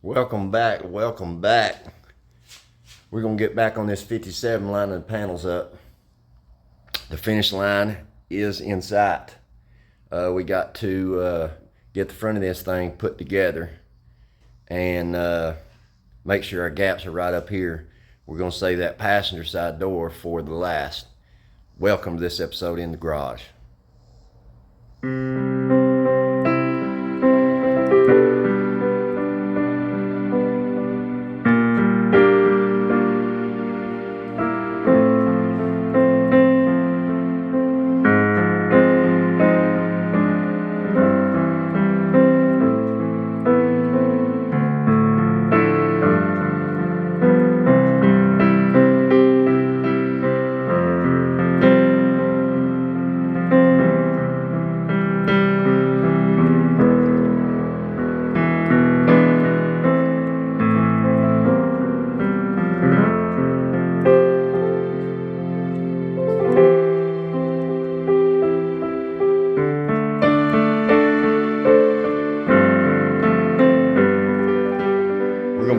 Welcome back, welcome back. We're gonna get back on this 57, lining the panels up. The finish line is in sight. We got to get the front of this thing put together and make sure our gaps are right up here. We're gonna save that passenger side door for the last. Welcome to this episode in the garage.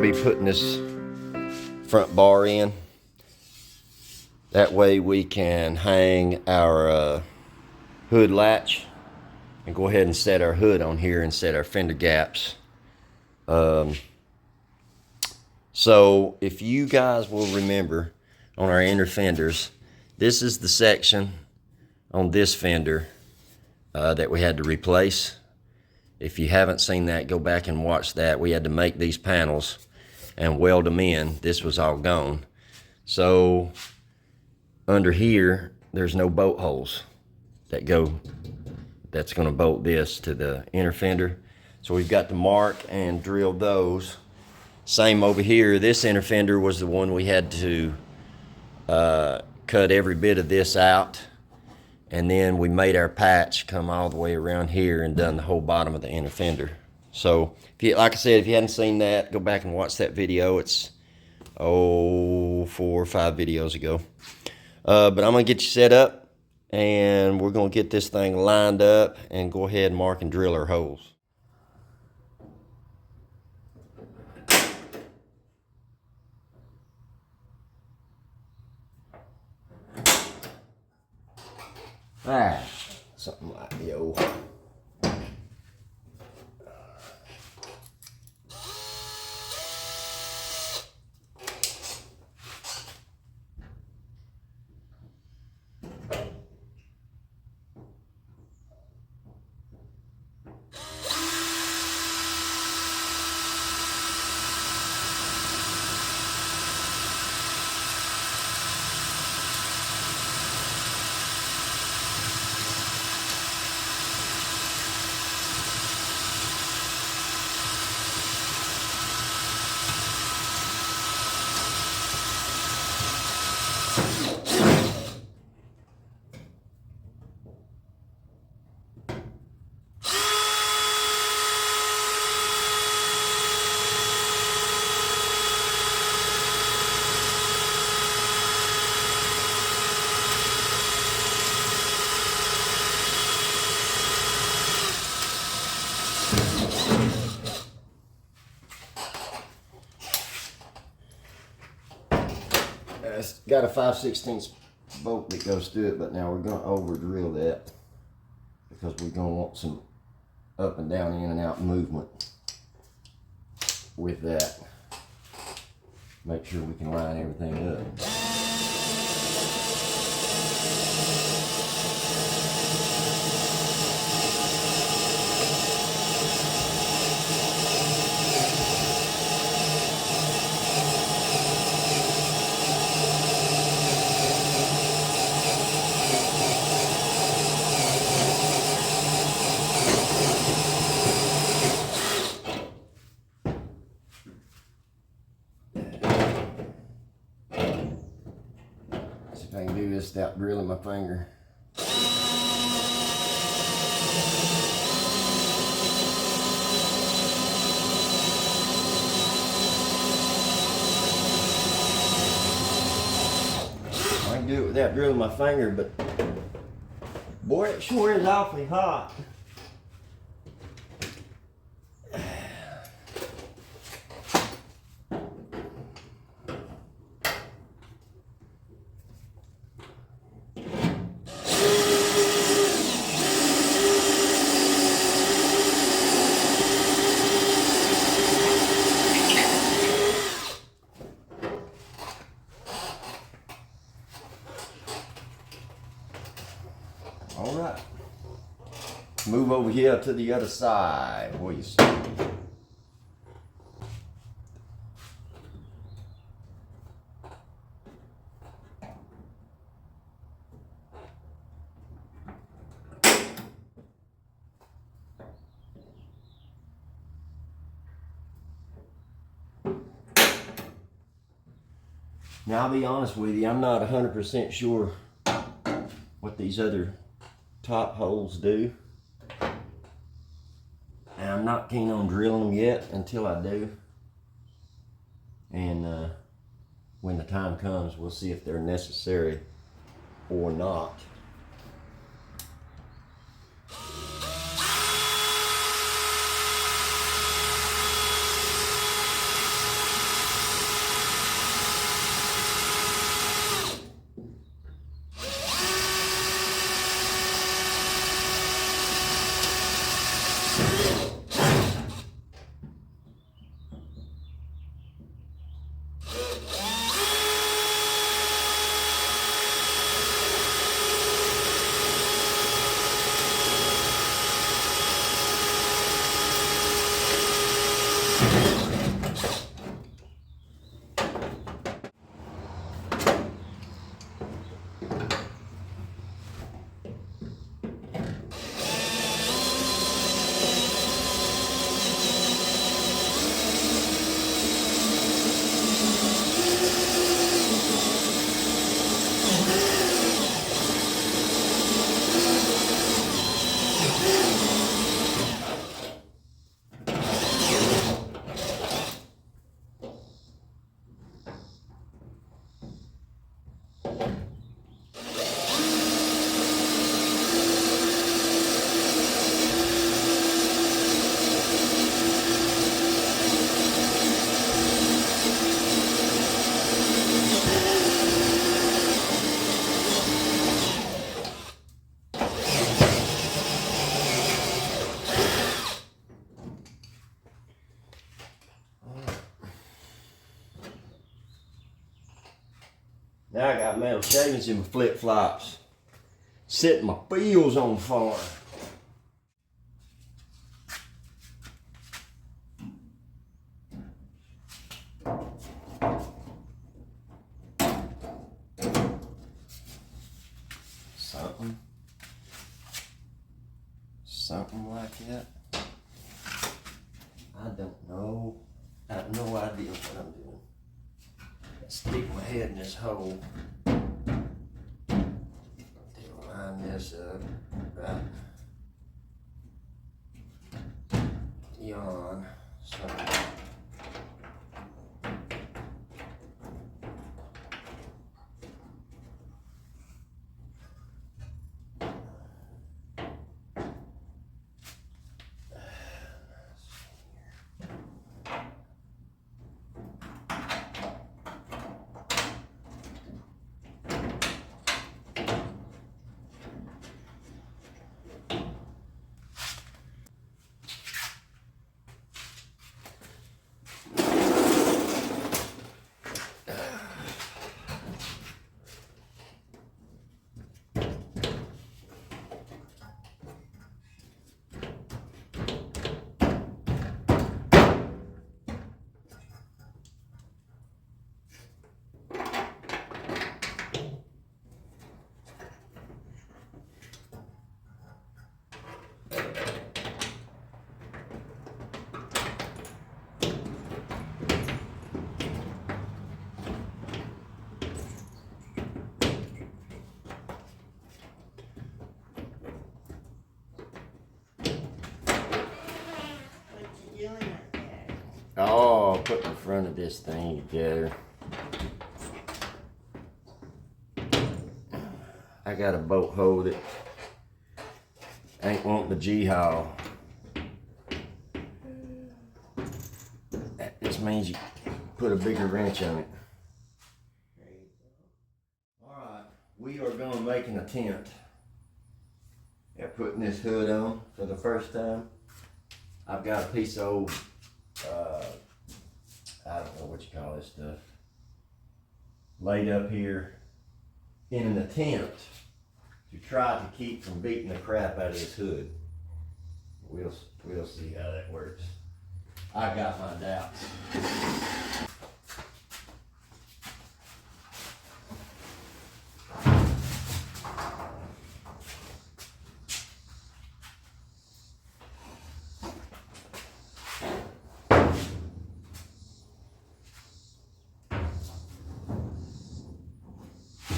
Be putting this front bar in. That way we can hang our hood latch and go ahead and set our hood on here and set our fender gaps. So if you guys will remember on our inner fenders, this is the section on this fender that we had to replace. If you haven't seen that, go back and watch that. We had to make these panels and weld them in. This was all gone. So under here, there's no bolt holes that's gonna bolt this to the inner fender. So we've got to mark and drill those. Same over here, this inner fender was the one we had to cut every bit of this out. And then we made our patch come all the way around here and done the whole bottom of the inner fender. So, like I said, if you hadn't seen that, go back and watch that video. It's, 4 or 5 videos ago. But I'm going to get you set up, and we're going to get this thing lined up and go ahead and mark and drill our holes. Something like yo. It's got a 5/16 bolt that goes through it, but now we're going to over drill that because we're going to want some up and down, in and out movement with that. Make sure we can line everything up. If I can do this without drilling my finger. I can do it without drilling my finger, but boy, it sure is awfully hot. move over here to the other side. What do you see? Now, I'll be honest with you, I'm not 100% sure what these other top holes do. And I'm not keen on drilling them yet until I do. And when the time comes, we'll see if they're necessary or not. Now I got metal shavings in my flip-flops. Setting my wheels on fire. Something like that. I don't know. I have no idea what I'm doing. Stick my head in this hole to line this up right yawn. So oh, put the front of this thing together. I got a bolt hole that ain't wanting the G-haul. That just means you put a bigger wrench on it. Alright, we are going to make an attempt at putting this hood on for the first time. I've got a piece of old I don't know what you call this stuff, laid up here in an attempt to try to keep from beating the crap out of this hood. We'll see how that works. I got my doubts.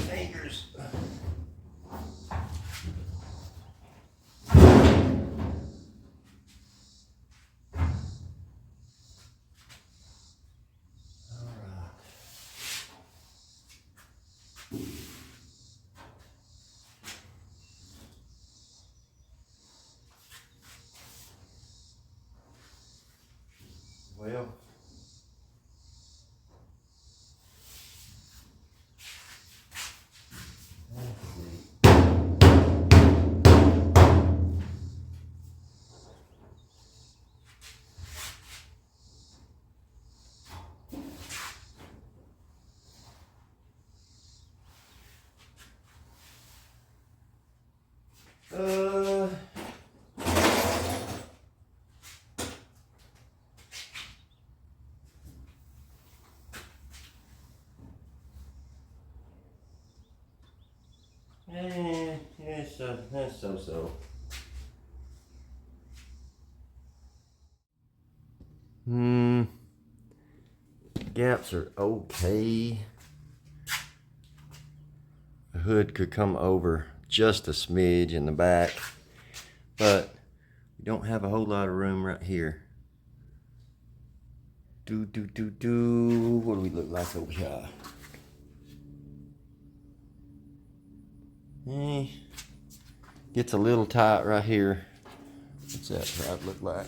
Fingers. Well, that's so. Gaps are okay. The hood could come over just a smidge in the back, but we don't have a whole lot of room right here. What do we look like over here? Gets a little tight right here. What's that try to look like?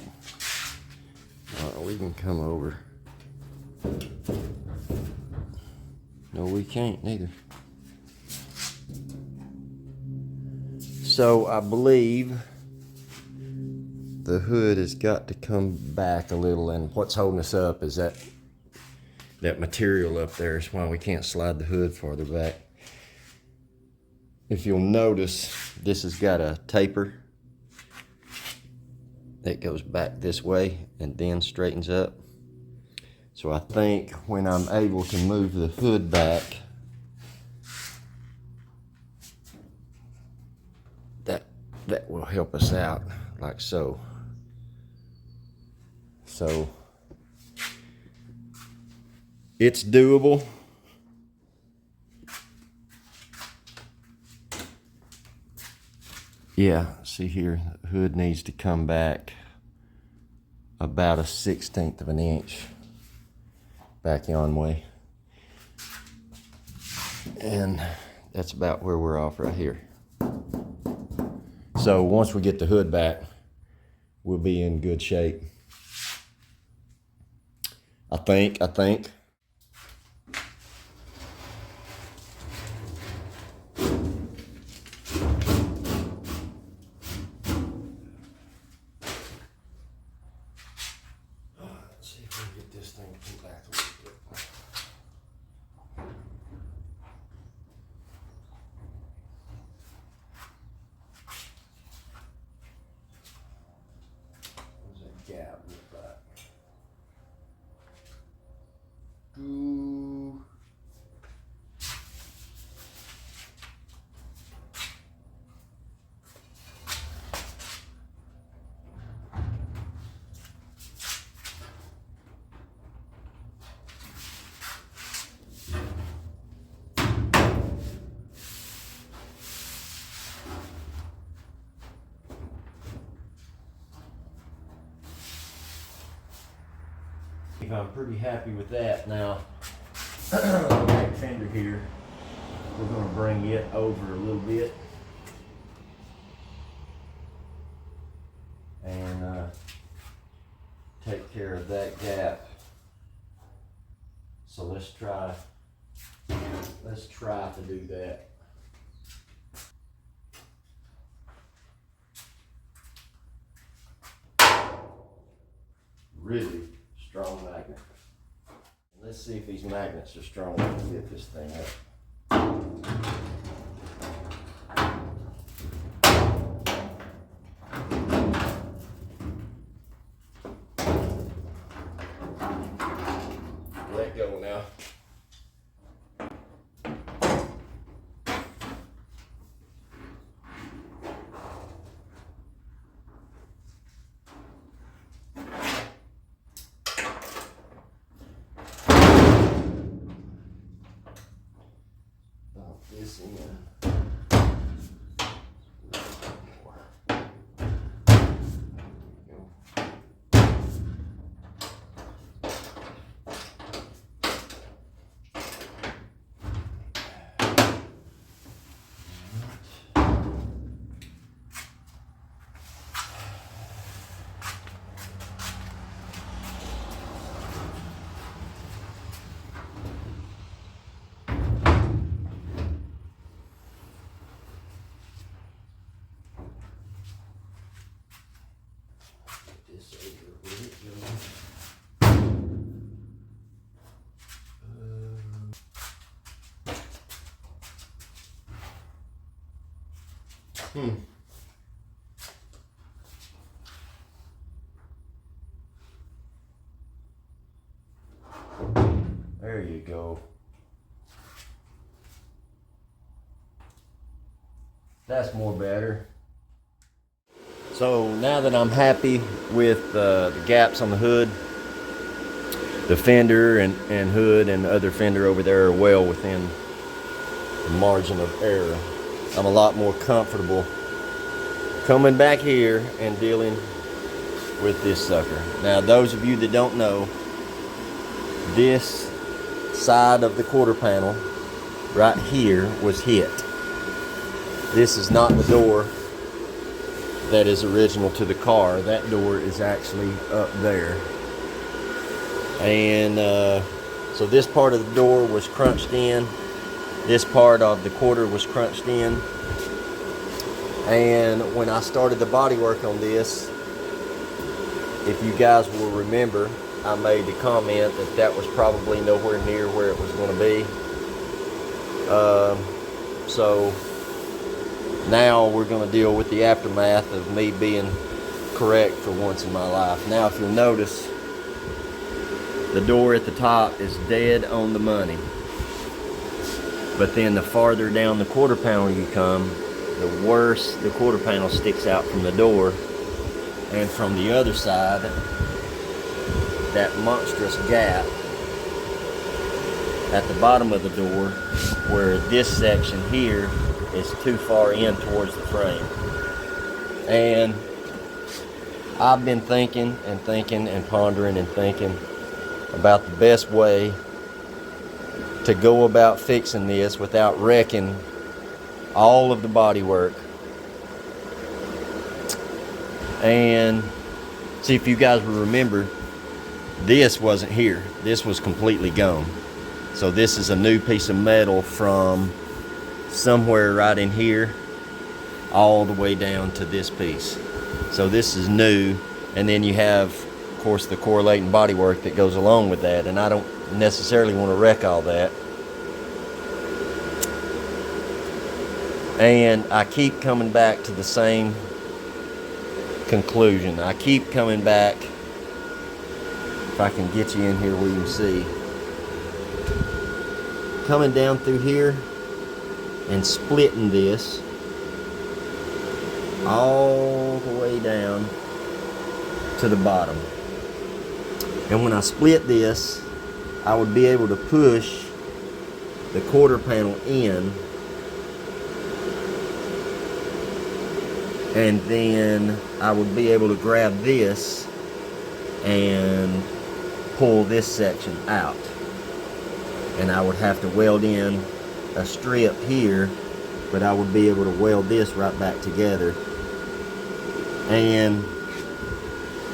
We can come over. No, we can't neither. So I believe the hood has got to come back a little, and what's holding us up is that material up there. Is why we can't slide the hood farther back. If you'll notice, this has got a taper that goes back this way and then straightens up. So I think when I'm able to move the hood back, that will help us out, like so. So it's doable. Yeah, see here, the hood needs to come back about 1/16 of an inch back yon way. And that's about where we're off right here. So once we get the hood back, we'll be in good shape. I think. Gap look like. I'm pretty happy with that. Now, the back fender here, we're going to bring it over a little bit and take care of that gap. So let's try to do that. Really strong magnet. Let's see if these magnets are strong enough to get this thing up. There you go. That's more better. So now that I'm happy with the gaps on the hood, the fender and hood and the other fender over there are well within the margin of error, I'm a lot more comfortable coming back here and dealing with this sucker. Now, those of you that don't know, this side of the quarter panel right here was hit. This is not the door that is original to the car. That door is actually up there. And so this part of the door was crunched in. This part of the quarter was crunched in. And when I started the body work on this, if you guys will remember, I made the comment that that was probably nowhere near where it was going to be. So now we're going to deal with the aftermath of me being correct for once in my life. Now, if you'll notice, the door at the top is dead on the money. But then the farther down the quarter panel you come, the worse the quarter panel sticks out from the door. And from the other side, that monstrous gap at the bottom of the door, where this section here is too far in towards the frame. And I've been thinking and pondering and thinking about the best way to go about fixing this without wrecking all of the body work. And see, if you guys will remember, this wasn't here. This was completely gone. So this is a new piece of metal from somewhere right in here all the way down to this piece. So this is new. And then you have, of course, the correlating bodywork that goes along with that. And I don't necessarily want to wreck all that. And I keep coming back to the same conclusion. I keep coming back, if I can get you in here where you can see, coming down through here and splitting this all the way down to the bottom. And when I split this, I would be able to push the quarter panel in, and then I would be able to grab this and pull this section out. And I would have to weld in a strip here, but I would be able to weld this right back together. And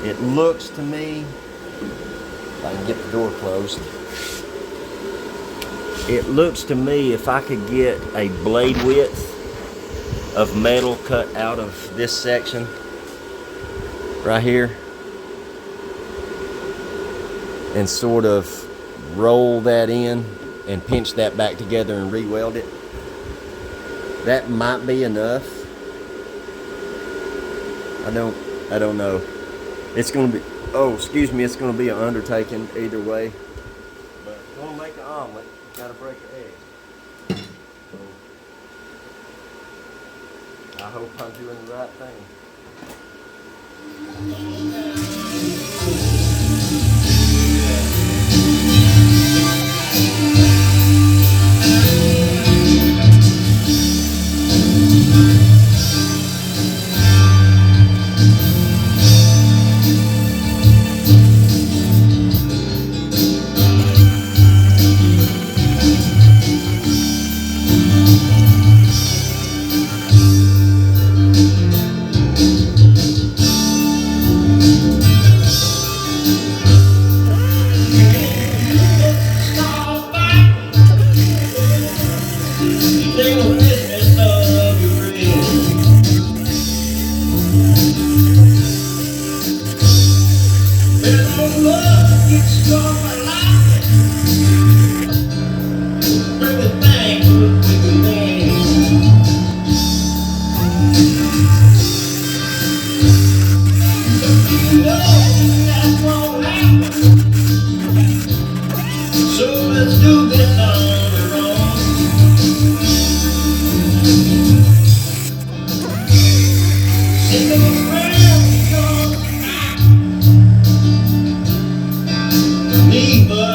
it looks to me, if I can get the door closed, it looks to me, if I could get a blade width of metal cut out of this section right here and sort of roll that in and pinch that back together and re-weld it, that might be enough. I don't know. It's gonna be, it's gonna be an undertaking either way. But if you wanna make an omelet, you gotta break an egg. I hope I'm doing the right thing. Alright,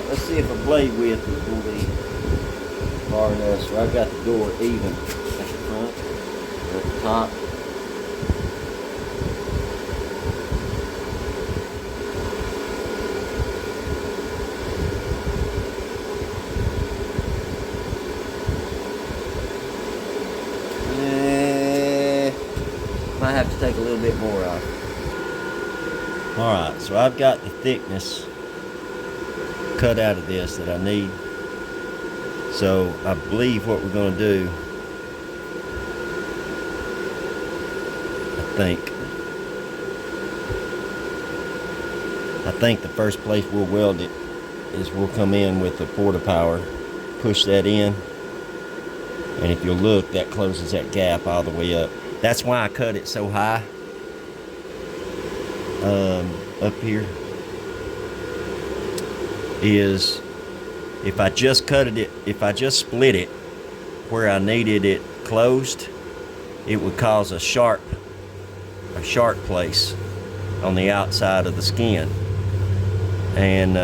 let's see if a blade width is going to be far enough. So I've got the door even at the front, at the top. Might have to take a little bit more off. Alright, so I've got the thickness cut out of this that I need. So I believe what we're going to do, I think the first place we'll weld it is we'll come in with the porta power, push that in, and if you'll look, that closes that gap all the way up. That's why I cut it so high up here, is if I just split it where I needed it closed, it would cause a sharp place on the outside of the skin. And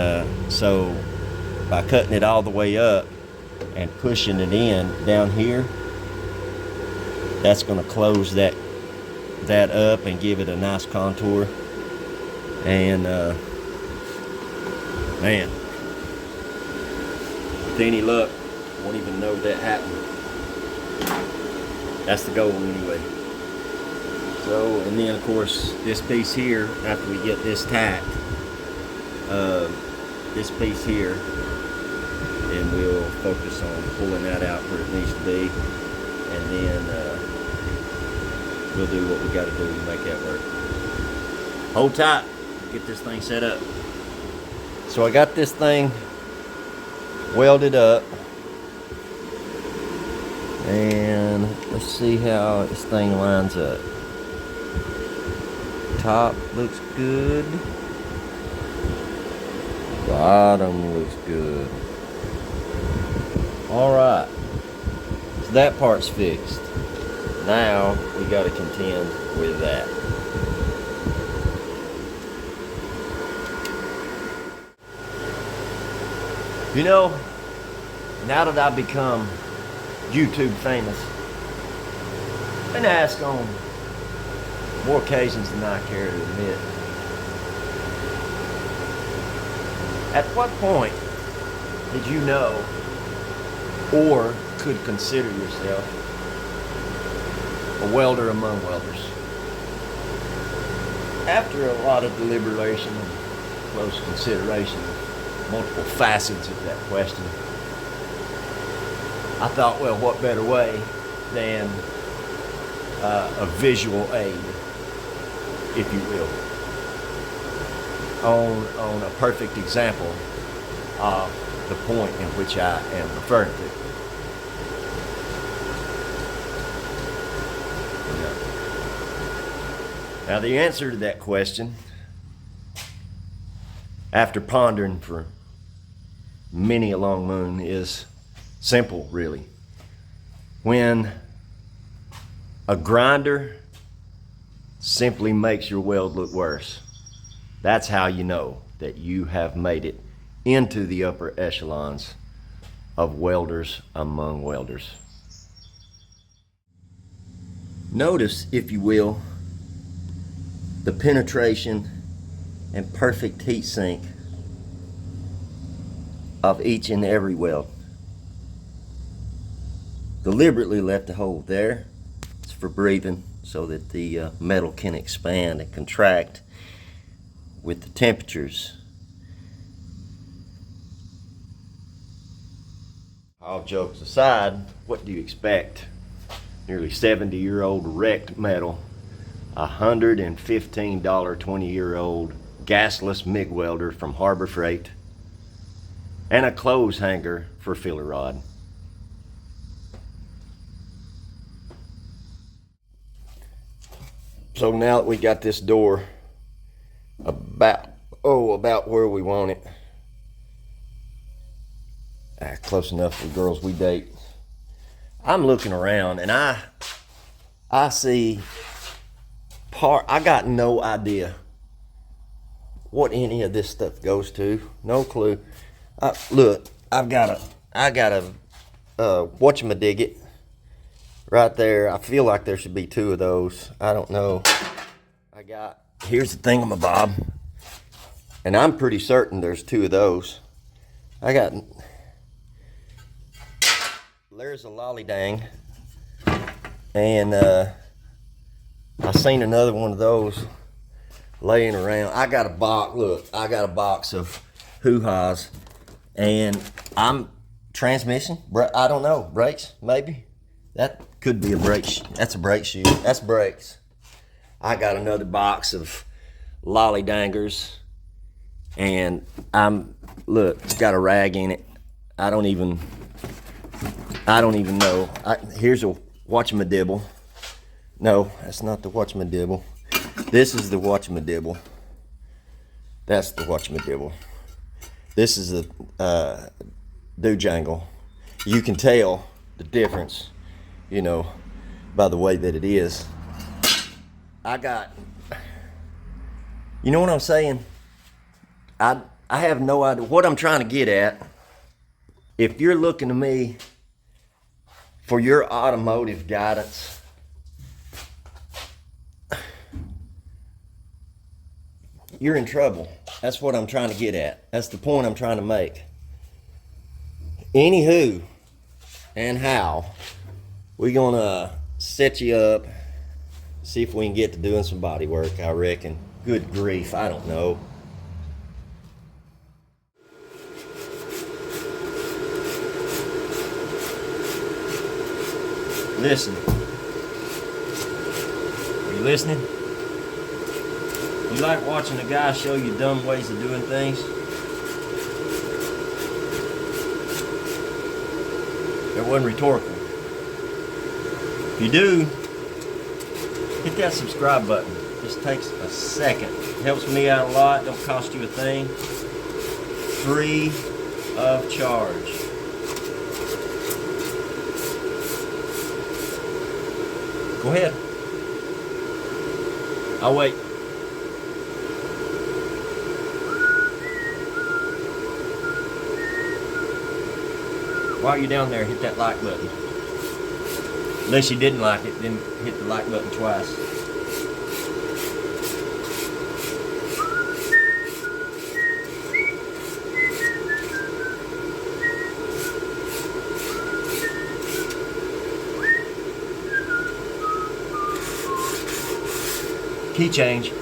so by cutting it all the way up and pushing it in down here, that's going to close that up and give it a nice contour. And man, with any luck, won't even know that happened. That's the goal anyway. So, and then of course this piece here, after we get this tacked, this piece here, and we'll focus on pulling that out where it needs to be, and then we'll do what we got to do to make that work. Hold tight, get this thing set up. So I got this thing welded up, and let's see how this thing lines up. Top looks good, bottom looks good. Alright, so that part's fixed. Now we got to contend with that. You know, now that I've become YouTube famous, I've been asked on more occasions than I care to admit, at what point did you know or could consider yourself a welder among welders? After a lot of deliberation and close consideration of multiple facets of that question, I thought, well, what better way than a visual aid, if you will, on a perfect example of the point in which I am referring to. Now, the answer to that question, after pondering for many a long moon, is simple, really. When a grinder simply makes your weld look worse, that's how you know that you have made it into the upper echelons of welders among welders. Notice, if you will, the penetration and perfect heat sink of each and every weld. Deliberately left a hole there. It's for breathing so that the metal can expand and contract with the temperatures. All jokes aside, what do you expect? Nearly 70-year-old wrecked metal, $115 20-year-old gasless MIG welder from Harbor Freight, and a clothes hanger for filler rod. So now that we got this door about about where we want it. Close enough for the girls we date. I'm looking around and I see I got no idea what any of this stuff goes to. No clue. Look, I got a whatchamadigget right there. I feel like there should be two of those. I don't know. Here's the thingamabob, and I'm pretty certain there's two of those. There's a lollydang, and I seen another one of those laying around. I got a box of hoo-ha's, and I'm transmission, I don't know, brakes, maybe? That could be a brake, that's a brake shoe, that's brakes. I got another box of lollydangers, and it's got a rag in it. I don't even know. Here's a whatchamadibble. No, that's not the whatchamadibble. This is the whatchamadibble. That's the whatchamadibble. This is the dojangle. You can tell the difference, by the way that it is. You know what I'm saying? I have no idea what I'm trying to get at. If you're looking to me for your automotive guidance, you're in trouble. That's what I'm trying to get at. That's the point I'm trying to make. Anywho, and how, we're gonna set you up, see if we can get to doing some body work, I reckon. Good grief, I don't know. Listen. Are you listening? You like watching a guy show you dumb ways of doing things? That wasn't rhetorical. If you do, hit that subscribe button. Just takes a second. It helps me out a lot. Don't cost you a thing. Free of charge. Go ahead. I'll wait. While you're down there, hit that like button. Unless you didn't like it, then hit the like button twice. Key change.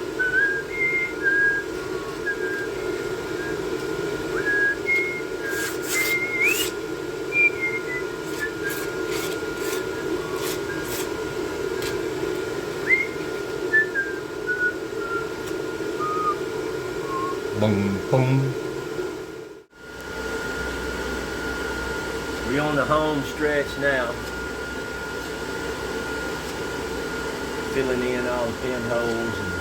Boom, boom. We're on the home stretch now. Filling in all the pinholes and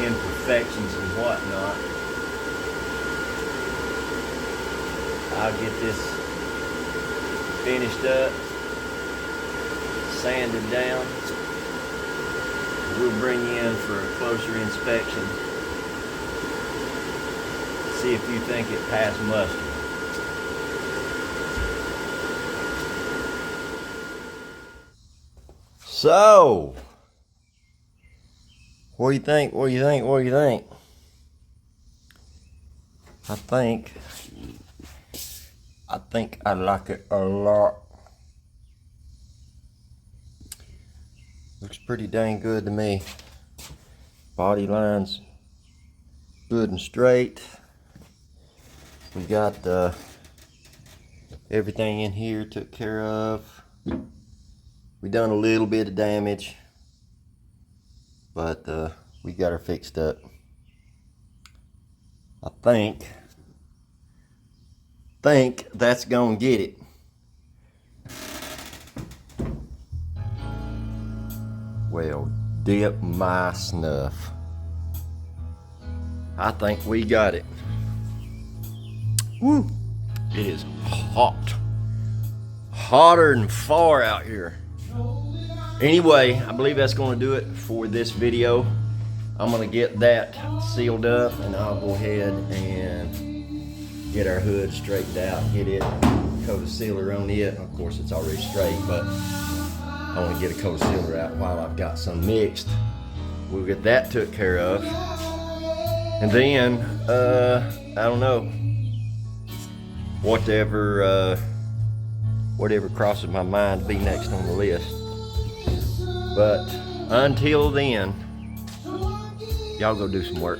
imperfections and whatnot. I'll get this finished up, sanded down. We'll bring you in for a closer inspection. See if you think it passed muster. So, what do you think? What do you think? What do you think? I think I like it a lot. Looks pretty dang good to me. Body lines good and straight. We got everything in here took care of. We done a little bit of damage, but we got her fixed up. I think that's gonna get it. Well, dip my snuff. I think we got it. Woo! It is hot. Hotter than far out here. Anyway, I believe that's going to do it for this video. I'm going to get that sealed up, and I'll go ahead and get our hood straightened out, get it, coat a sealer on it. Of course, it's already straight, but I want to get a coat sealer out while I've got some mixed. We'll get that took care of. And then, I don't know, whatever crosses my mind to be next on the list. But until then, y'all go do some work.